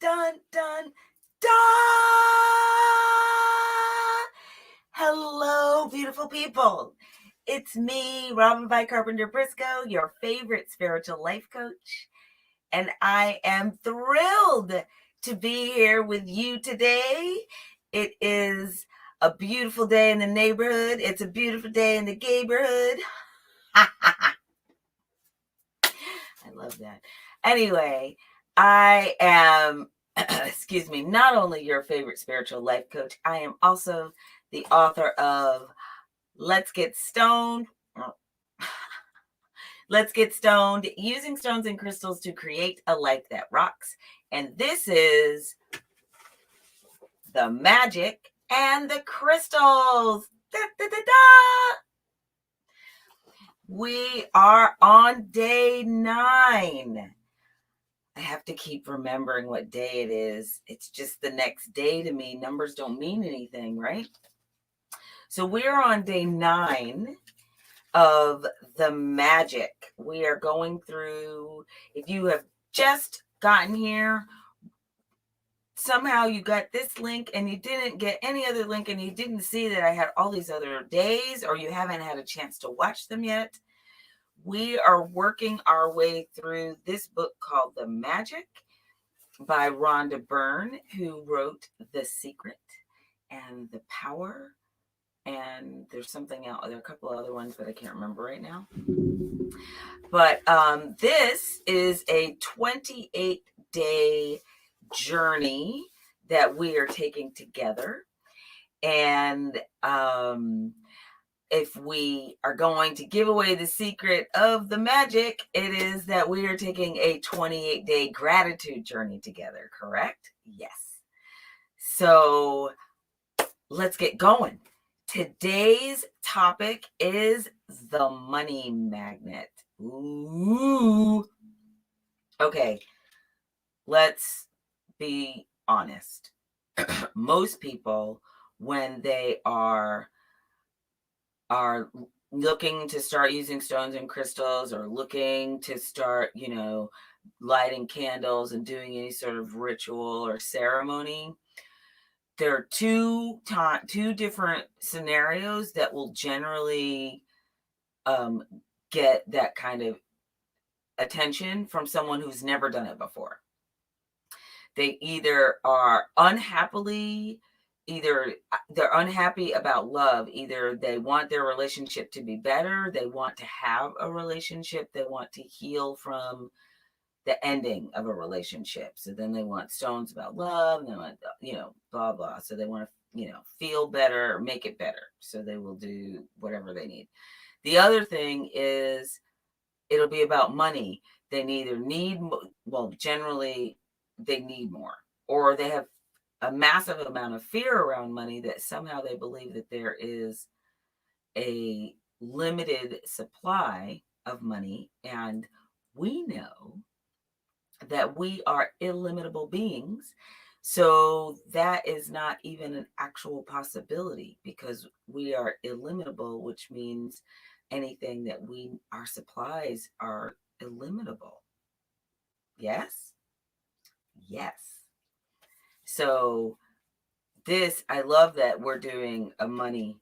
dun, dun, dun. Hello, beautiful people. It's me, Robin Vi Carpenter Briscoe, your favorite spiritual life coach. And I am thrilled to be here with you today. It is a beautiful day in the neighborhood. It's a beautiful day in the neighborhood. I love that. Anyway, I am, excuse me, not only your favorite spiritual life coach, I am also the author of Let's Get Stoned. Let's Get Stoned, Using Stones and Crystals to Create a Life That Rocks. And this is the magic and the crystals. Da, da, da, da. We are on day 9. I have to keep remembering what day it is. It's just the next day to me. Numbers don't mean anything, right? So we're on day 9 of the magic. We are going through, if you have just gotten here, somehow you got this link and you didn't get any other link and you didn't see that I had all these other days, or you haven't had a chance to watch them yet. We are working our way through this book called The Magic by Rhonda Byrne, who wrote The Secret and The Power. And there's something else. There are a couple of other ones, but I can't remember right now. But this is a 28-day journey that we are taking together. And if we are going to give away the secret of the magic, it is that we are taking a 28-day gratitude journey together, correct? Yes. So let's get going. Today's topic is the money magnet. Ooh. Okay, let's be honest. Most people, when they are looking to start using stones and crystals, or looking to start, lighting candles and doing any sort of ritual or ceremony, there are two different scenarios that will generally get that kind of attention from someone who's never done it before. They either are they're unhappy about love. Either they want their relationship to be better, they want to have a relationship, they want to heal from the ending of a relationship. So then they want stones about love, and they want, blah, blah. So they want to, feel better or make it better. So they will do whatever they need. The other thing is it'll be about money. They generally they need more, or they have a massive amount of fear around money that somehow they believe that there is a limited supply of money. And we know that we are illimitable beings. So that is not even an actual possibility, because we are illimitable, which means anything that our supplies are illimitable. Yes? Yes. So I love that we're doing a money,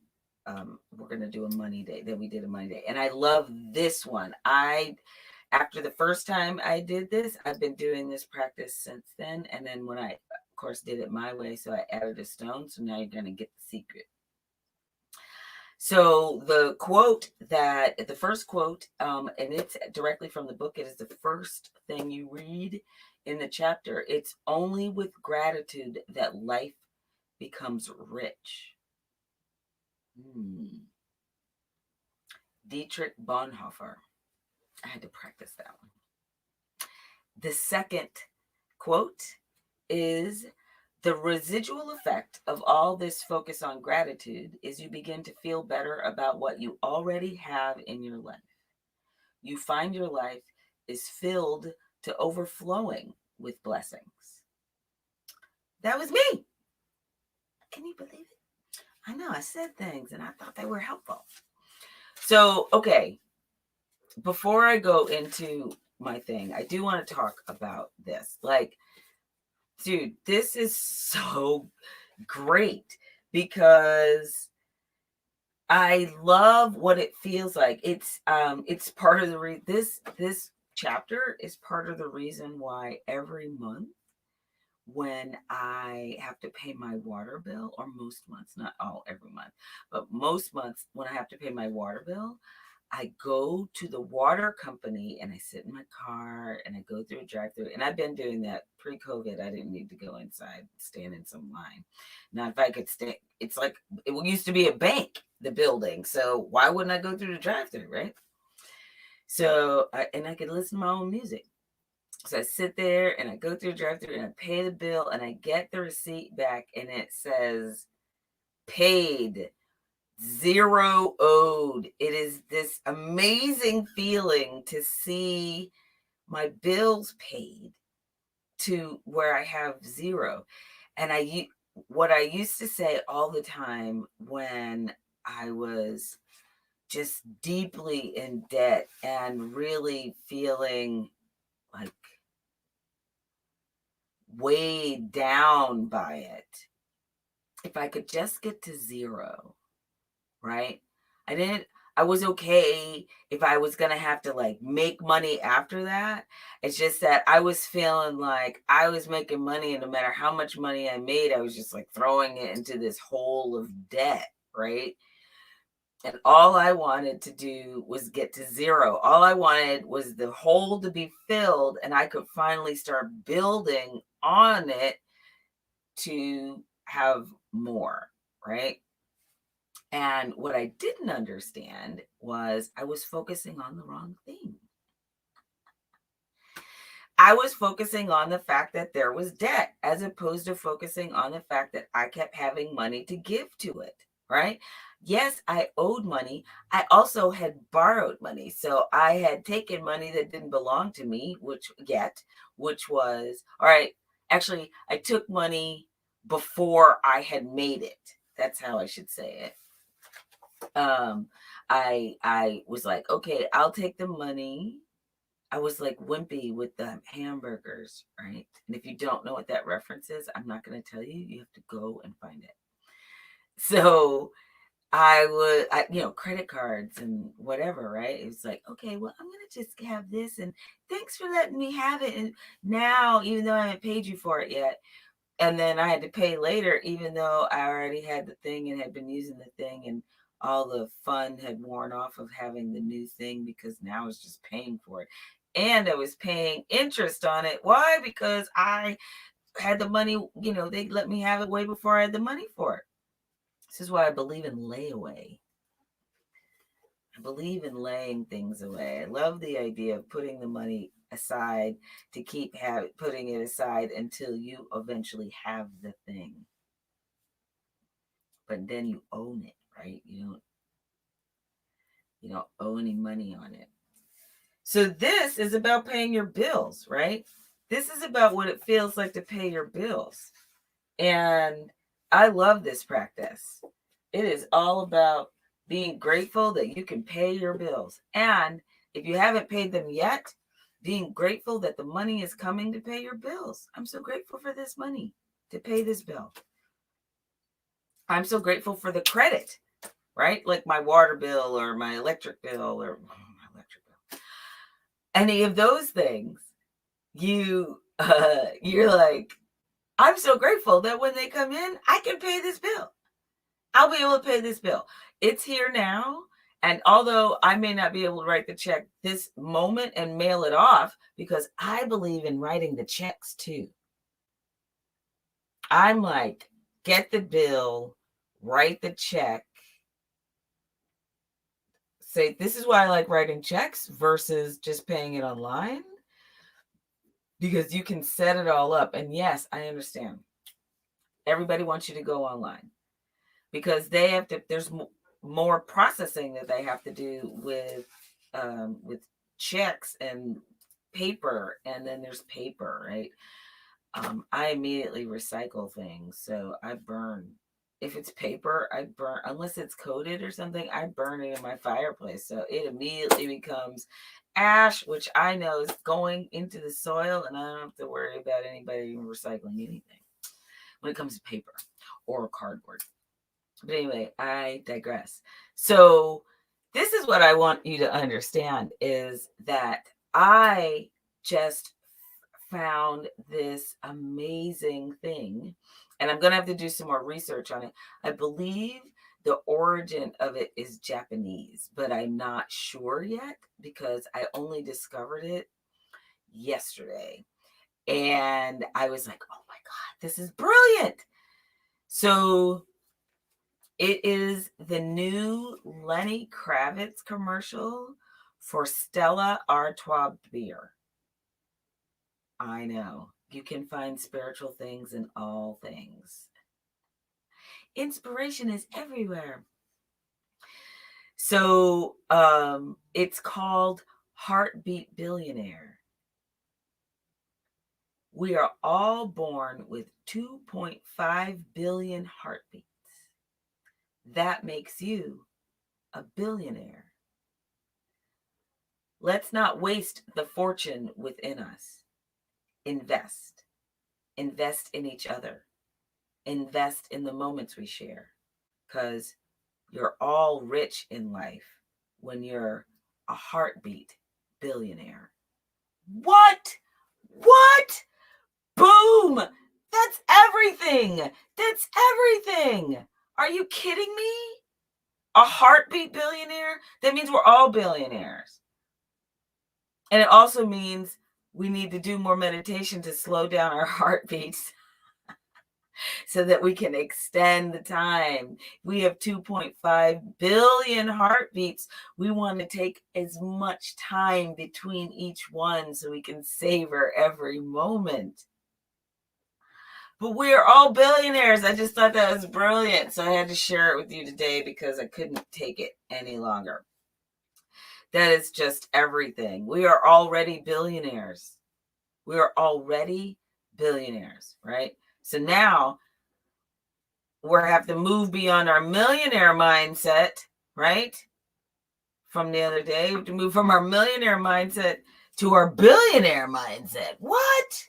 we're going to do a money day, that we did a money day. And I love this one. After the first time I did this, I've been doing this practice since then. And then when I, of course, did it my way, so I added a stone. So now you're going to get the secret. So the first quote, and it's directly from the book. It is the first thing you read in the chapter. It's only with gratitude that life becomes rich. Dietrich Bonhoeffer. I had to practice that one. The second quote is, the residual effect of all this focus on gratitude is you begin to feel better about what you already have in your life. You find your life is filled to overflowing with blessings. That was me. Can you believe it? I know I said things and I thought they were helpful. So, okay. Before I go into my thing, I do want to talk about this. Like, Dude, this is so great because I love what it feels like. It's part of the this chapter is part of the reason why every month when I have to pay my water bill, or most months, not all every month, but most months when I have to pay my water bill, I go to the water company and I sit in my car and I go through a drive-through. And I've been doing that pre-COVID. I didn't need to go inside, stand in some line. Now, if I could stay, it's like it used to be a bank, the building. So why wouldn't I go through the drive-through, right? So, and I could listen to my own music. So I sit there and I go through the drive-through and I pay the bill and I get the receipt back and it says paid, zero owed. It is this amazing feeling to see my bills paid to where I have zero. And what I used to say all the time when I was just deeply in debt and really feeling like weighed down by it, if I could just get to zero, right? I was okay if I was gonna have to like make money after that. It's just that I was feeling like I was making money, and no matter how much money I made, I was just like throwing it into this hole of debt, right? And all I wanted to do was get to zero. All I wanted was the hole to be filled, and I could finally start building on it to have more, right? And what I didn't understand was I was focusing on the wrong thing. I was focusing on the fact that there was debt as opposed to focusing on the fact that I kept having money to give to it, right? Yes, I owed money. I also had borrowed money. So I had taken money that didn't belong to me, which was, all right, actually, I took money before I had made it. That's how I should say it. I was like, okay, I'll take the money. I was like wimpy with the hamburgers, right? And if you don't know what that reference is, I'm not going to tell you. You have to go and find it. So credit cards and whatever, right? It was like, okay, well, I'm going to just have this, and thanks for letting me have it. And now, even though I haven't paid you for it yet, and then I had to pay later, even though I already had the thing and had been using the thing, and all the fun had worn off of having the new thing because now I was just paying for it. And I was paying interest on it. Why? Because I had the money, they let me have it way before I had the money for it. This is why I believe in layaway. I believe in laying things away. I love the idea of putting the money aside to keep putting it aside until you eventually have the thing. But then you own it, right? You don't owe any money on it. So this is about paying your bills, right? This is about what it feels like to pay your bills. And I love this practice. It is all about being grateful that you can pay your bills. And if you haven't paid them yet, being grateful that the money is coming to pay your bills. I'm so grateful for this money to pay this bill. I'm so grateful for the credit, right? Like my water bill or my electric bill or my electric bill. Any of those things, you're like, I'm so grateful that when they come in, I can pay this bill. I'll be able to pay this bill. It's here now. And although I may not be able to write the check this moment and mail it off, because I believe in writing the checks too. I'm like, get the bill, write the check. Say, this is why I like writing checks versus just paying it online. Because you can set it all up. And yes, I understand. Everybody wants you to go online because they have to, there's more processing that they have to do with checks and paper, and then there's paper, right? I immediately recycle things, so I burn if it's paper, I burn, unless it's coated or something, I burn it in my fireplace. So it immediately becomes ash, which I know is going into the soil, and I don't have to worry about anybody recycling anything when it comes to paper or cardboard. But anyway, I digress. So this is what I want you to understand is that I just found this amazing thing, and I'm going to have to do some more research on it. I believe the origin of it is Japanese, but I'm not sure yet because I only discovered it yesterday. And I was like, oh my God, this is brilliant. So it is the new Lenny Kravitz commercial for Stella Artois beer. I know. You can find spiritual things in all things. Inspiration is everywhere. So it's called Heartbeat Billionaire. We are all born with 2.5 billion heartbeats. That makes you a billionaire. Let's not waste the fortune within us. Invest. Invest in each other. Invest in the moments we share. Because you're all rich in life when you're a heartbeat billionaire. What? What? Boom! That's everything. That's everything. Are you kidding me? A heartbeat billionaire? That means we're all billionaires. And it also means we need to do more meditation to slow down our heartbeats so that we can extend the time. We have 2.5 billion heartbeats. We want to take as much time between each one so we can savor every moment. But we're all billionaires. I just thought that was brilliant. So I had to share it with you today because I couldn't take it any longer. That is just everything. We are already billionaires. We are already billionaires, right? So now we have to move beyond our millionaire mindset, right? From the other day, we have to move from our millionaire mindset to our billionaire mindset. What?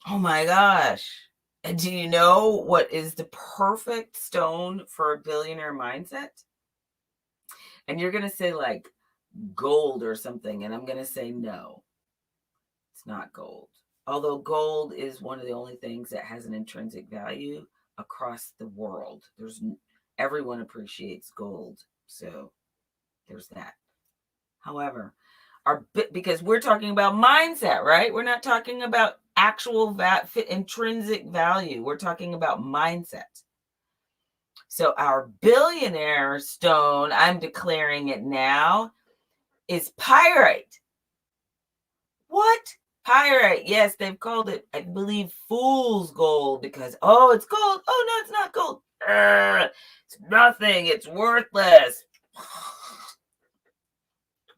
Oh my gosh. And do you know what is the perfect stone for a billionaire mindset? And you're going to say like gold or something. And I'm going to say no, it's not gold. Although gold is one of the only things that has an intrinsic value across the world. Everyone appreciates gold. So there's that. However, because we're talking about mindset, right? We're not talking about actual intrinsic value. We're talking about mindset. So our billionaire stone, I'm declaring it now, is pyrite. What? Pyrite. Yes, they've called it, I believe, fool's gold because, oh, it's gold. Oh, no, it's not gold. It's nothing. It's worthless.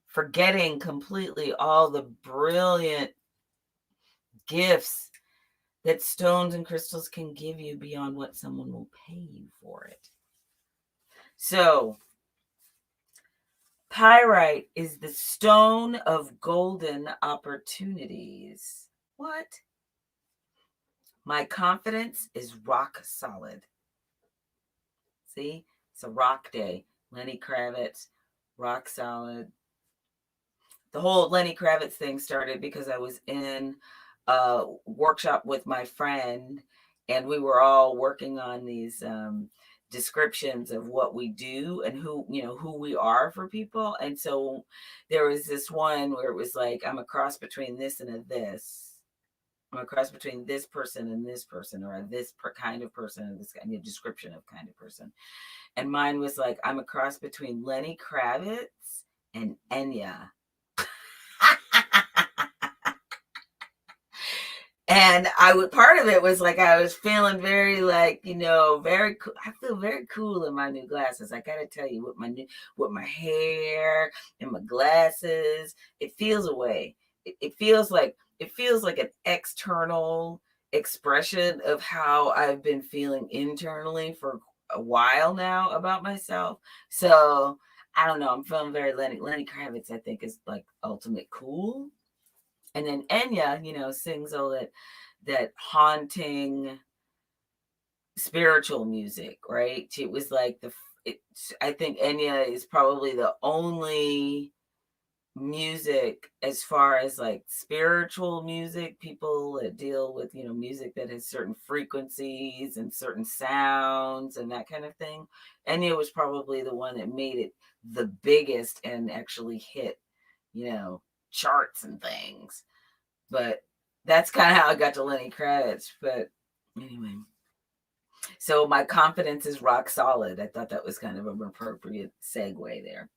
Forgetting completely all the brilliant gifts that stones and crystals can give you beyond what someone will pay you for it. So, pyrite is the stone of golden opportunities. What? My confidence is rock solid. See? It's a rock day. Lenny Kravitz, rock solid. The whole Lenny Kravitz thing started because I was in a workshop with my friend, and we were all working on these descriptions of what we do and who we are for people. And so there was this one where it was like, I'm a cross between this and a this. I'm a cross between this person and this person, or this kind of person and this kind of description of kind of person. And mine was like, I'm a cross between Lenny Kravitz and Enya. And part of it was like, I was feeling very like, very cool. I feel very cool in my new glasses. I got to tell you, with my hair and my glasses, it feels a way. It feels like an external expression of how I've been feeling internally for a while now about myself. So I don't know. I'm feeling very Lenny Kravitz, I think, is like ultimate cool. And then Enya, sings all that haunting spiritual music, right? It was like I think Enya is probably the only music as far as like spiritual music, people that deal with music that has certain frequencies and certain sounds and that kind of thing. Enya was probably the one that made it the biggest and actually hit charts and things. But that's kind of how I got to Lenny Kravitz. But anyway, so my confidence is rock solid. I thought that was kind of an appropriate segue there,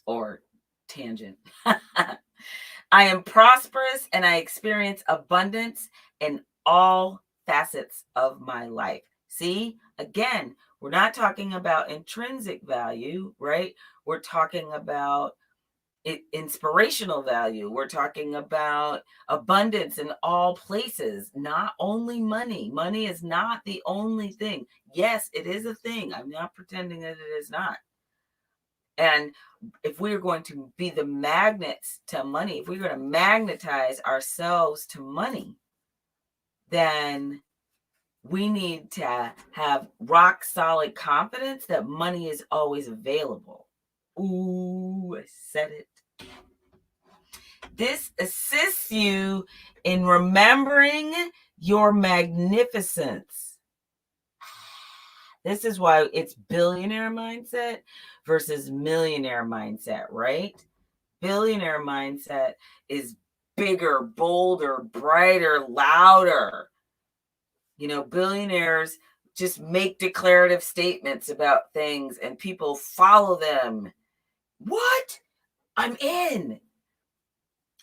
or tangent. I am prosperous and I experience abundance in all facets of my life. See, again, we're not talking about intrinsic value, right? We're talking about inspirational value. We're talking about abundance in all places, not only money. Money is not the only thing. Yes, it is a thing. I'm not pretending that it is not. And if we're going to be the magnets to money, if we're going to magnetize ourselves to money, then we need to have rock solid confidence that money is always available. Ooh, I said it. This assists you in remembering your magnificence. This is why it's billionaire mindset versus millionaire mindset, right? Billionaire mindset is bigger, bolder, brighter, louder. Billionaires just make declarative statements about things and people follow them. What? I'm in.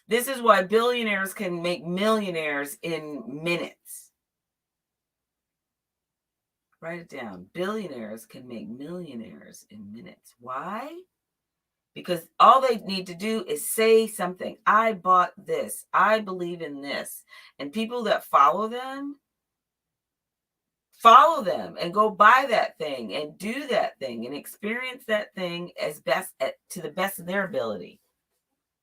This is why billionaires can make millionaires in minutes. Write it down. Billionaires can make millionaires in minutes. Why? Because all they need to do is say something. I bought this. I believe in this. And people that follow them and go buy that thing and do that thing and experience that thing to the best of their ability.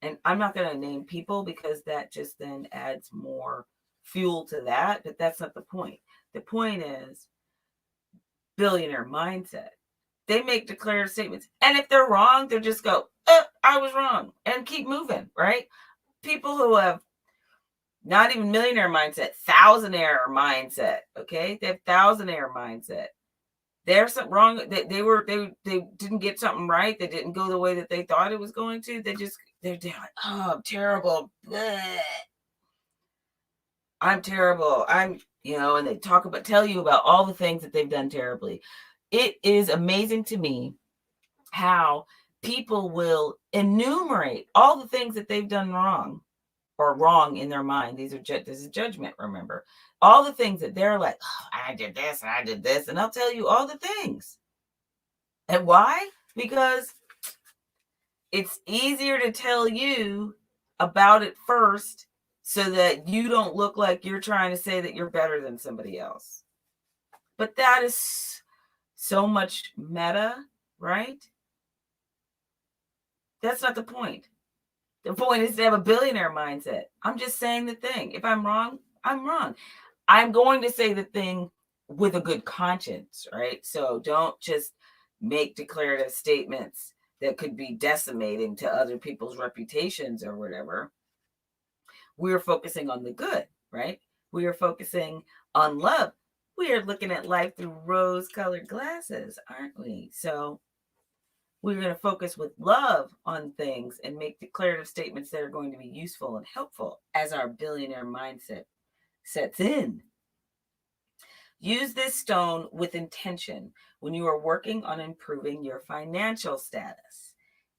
And I'm not going to name people because that just then adds more fuel to that, but that's not the point. The point is billionaire mindset. They make declarative statements. And if they're wrong, they just go, I was wrong, and keep moving, right? People who have not even millionaire mindset, thousandaire mindset, okay? They have thousandaire mindset. There's something wrong. They didn't get something right. They didn't go the way that they thought it was going to. They're like, oh, I'm terrible. Bleh. I'm terrible. And they tell you about all the things that they've done terribly. It is amazing to me how people will enumerate all the things that they've done wrong or wrong in their mind. This is judgment, remember. All the things that they're like, oh, I did this and I did this. And I'll tell you all the things. And why? Because it's easier to tell you about it first so that you don't look like you're trying to say that you're better than somebody else. But that is so much meta, right? That's not the point. The point is to have a billionaire mindset. I'm just saying the thing. If I'm wrong, I'm wrong. I'm going to say the thing with a good conscience, right? So don't just make declarative statements that could be decimating to other people's reputations or whatever. We're focusing on the good, right? We are focusing on love. We are looking at life through rose-colored glasses, aren't we? So we're going to focus with love on things and make declarative statements that are going to be useful and helpful as our billionaire mindset sets in. Use this stone with intention when you are working on improving your financial status.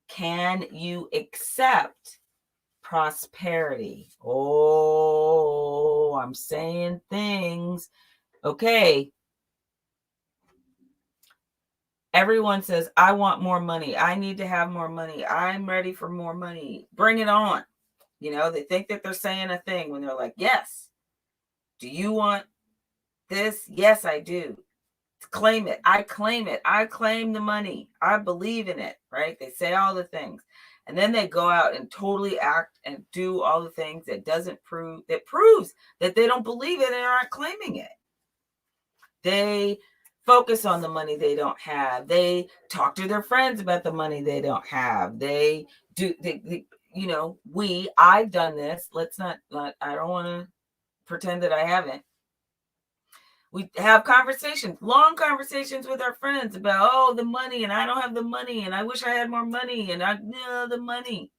Can you accept prosperity? Oh, I'm saying things. Okay. Everyone says, I want more money. I need to have more money. I'm ready for more money. Bring it on. They think that they're saying a thing when they're like, yes. Do you want this? Yes, I do. Claim it. I claim it. I claim the money. I believe in it, right? They say all the things. And then they go out and totally act and do all the things that proves that they don't believe it and aren't claiming it. They focus on the money they don't have. They talk to their friends about the money they don't have. They do, I've done this. I don't want to pretend that I haven't. We have conversations, long conversations with our friends about, the money, and I don't have the money, and I wish I had more money, and the money.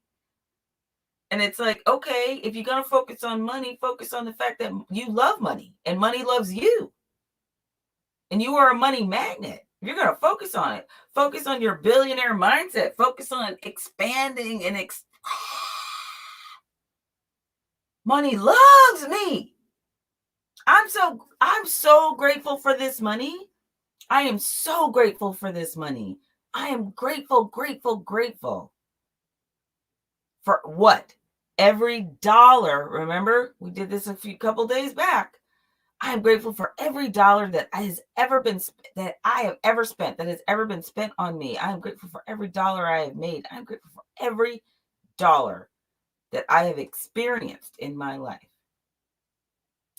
And it's like, okay, if you're going to focus on money, focus on the fact that you love money and money loves you. And you are a money magnet. You're going to focus on it. Focus on your billionaire mindset. Focus on expanding and money loves me. I'm so grateful for this money. I am so grateful for this money. I am grateful for what? Every dollar. Remember, we did this couple days back. I am grateful for every dollar that I have ever spent, that has ever been spent on me. I am grateful for every dollar I have made. I'm grateful for every dollar that I have experienced in my life.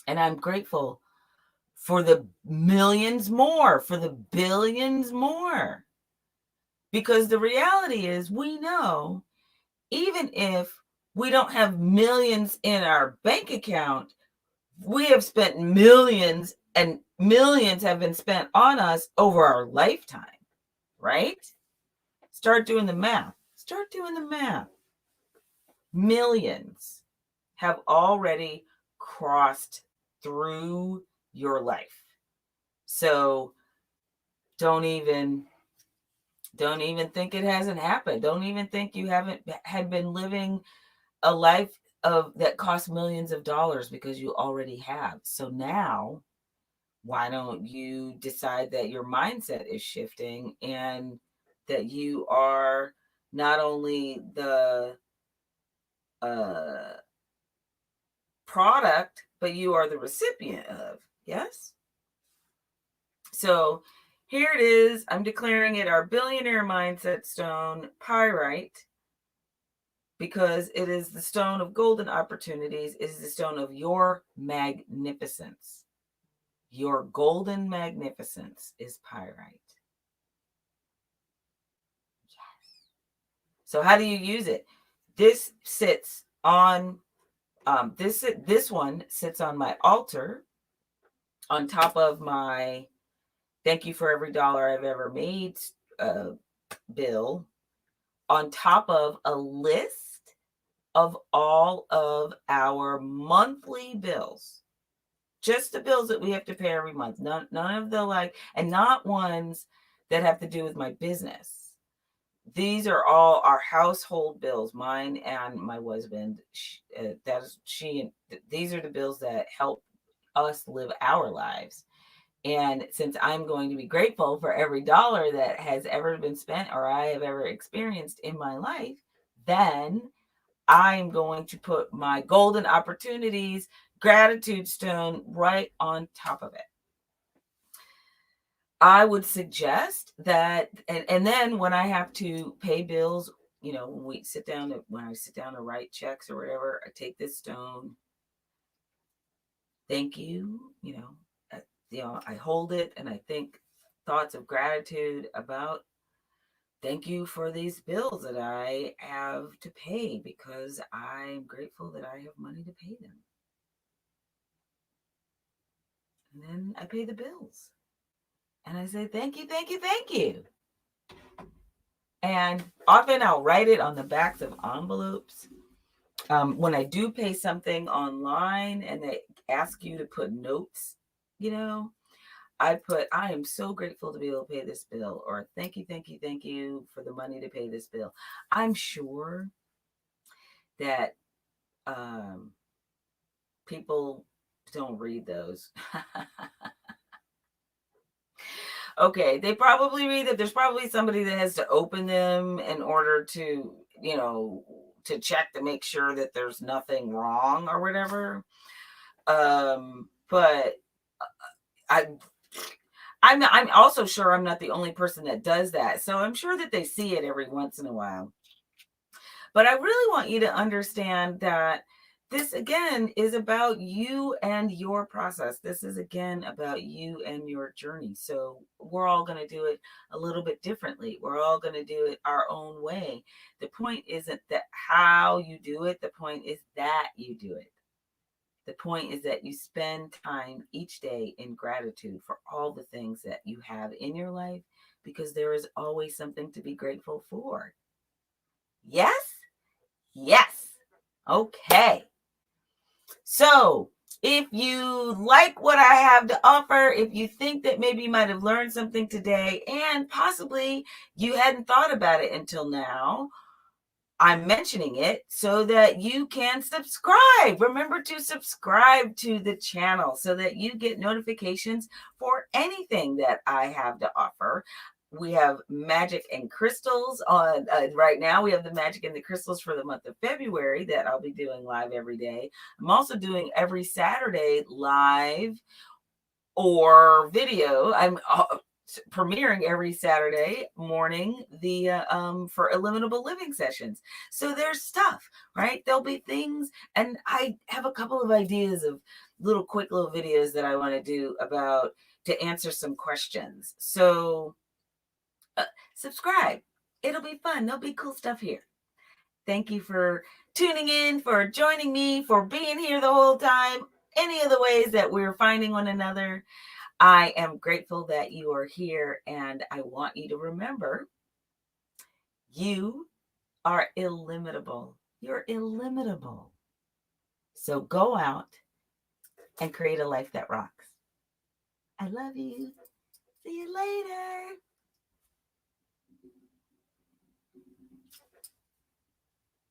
And I'm grateful for the millions more, for the billions more. Because the reality is, we know, even if we don't have millions in our bank account, we have spent millions, and millions have been spent on us over our lifetime, right? Start doing the math. Millions have already crossed through your life. So don't even think it hasn't happened. Don't even think you had been living a life that costs millions of dollars, because you already have. So now, why don't you decide that your mindset is shifting, and that you are not only the product, but you are the recipient of. Yes? So here it is. I'm declaring it our billionaire mindset stone, pyrite, because it is the stone of golden opportunities. It is the stone of your magnificence. Your golden magnificence is pyrite. Yes. So how do you use it? This sits on this one sits on my altar, on top of my thank you for every dollar I've ever made bill, on top of a list of all of our monthly bills. Just the bills that we have to pay every month. None of the and not ones that have to do with my business. These are all our household bills, mine and my husband. These are the bills that help us live our lives. And since I'm going to be grateful for every dollar that has ever been spent or I have ever experienced in my life, then I'm going to put my golden opportunities gratitude stone right on top of it. I would suggest that, and then when I have to pay bills, when I sit down to write checks or whatever, I take this stone. Thank you. I hold it and I think thoughts of gratitude about, thank you for these bills that I have to pay, because I'm grateful that I have money to pay them. And then I pay the bills. And I say, thank you, thank you, thank you. And often I'll write it on the backs of envelopes. When I do pay something online and they ask you to put notes, I am so grateful to be able to pay this bill, or thank you for the money to pay this bill. I'm sure that people don't read those. Okay, they probably read that. There's probably somebody that has to open them in order to, to check to make sure that there's nothing wrong or whatever. but I I'm also sure I'm not the only person that does that. So I'm sure that they see it every once in a while. But I really want you to understand that this again is about you and your process. This is again about you and your journey. So we're all going to do it a little bit differently. We're all going to do it our own way. The point isn't that how you do it, the point is that you do it. The point is that you spend time each day in gratitude for all the things that you have in your life because there is always something to be grateful for. Yes? Yes. Okay. So, if you like what I have to offer, if you think that maybe you might have learned something today and possibly you hadn't thought about it until now, I'm mentioning it so that you can subscribe. Remember to subscribe to the channel so that you get notifications for anything that I have to offer. We have magic and crystals on right now. We have the magic and the crystals for the month of February that I'll be doing live every day. I'm also doing every Saturday live or video. I'm premiering every Saturday morning the for illimitable living sessions. So there's stuff, right? There'll be things, and I have a couple of ideas of little quick little videos that I want to do about to answer some questions. So subscribe. It'll be fun. There'll be cool stuff here. Thank you for tuning in, for joining me, for being here the whole time. Any of the ways that we're finding one another. I am grateful that you are here, and I want you to remember you are illimitable. You're illimitable. So go out and create a life that rocks. I love you. See you later.